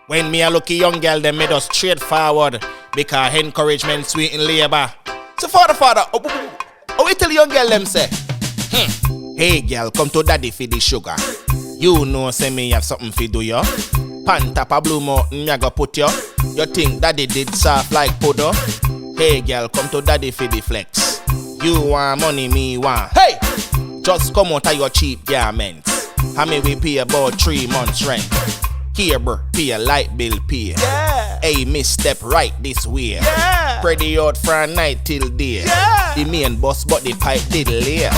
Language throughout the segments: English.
When me a lucky young girl, them made us straightforward. Because encouragement sweet in labor. So father, oh we tell young girl them say, hey girl, come to daddy for the sugar. You know say me have something for do yo. Pan tap a blue mountain, me a go put yo. You think daddy did soft like podo? Hey girl, come to daddy for the flex. You want money, me want. Hey! Just come out of your cheap garments. How me we pay about 3 months rent. Cable, pay a light bill, pay. Yeah. Hey, miss step right this way. Yeah. Pretty out from night till day. Yeah. The main boss, but the pipe did lay.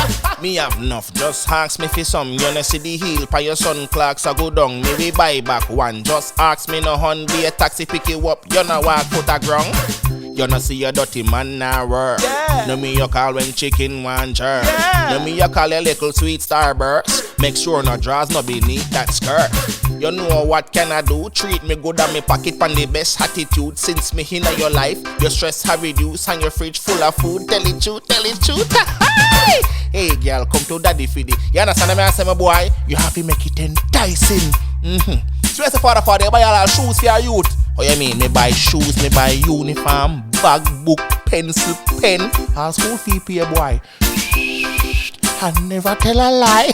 Me have enough, just ask me for some. You know see the heel by your son clocks I go down. Me we buy back one. Just ask me no hun be a taxi pick you up. You know walk put a ground. You know see your dirty man now work. Yeah. No me you call when chicken want jerk. Yeah. No me you call a little sweet starburst. Make sure no drawers no beneath that skirt. You know what can I do? Treat me good and me pocket pan the best attitude. Since me in your life, your stress have reduced and your fridge full of food. Tell it truth. Hey girl, come to daddy for the. You understand me? I say my boy, you have to make it enticing. So as a father, you buy all shoes for your youth. Oh you mean, me buy shoes, me buy uniform, bag, book, pencil, pen, all school fee pay boy. I never tell a lie.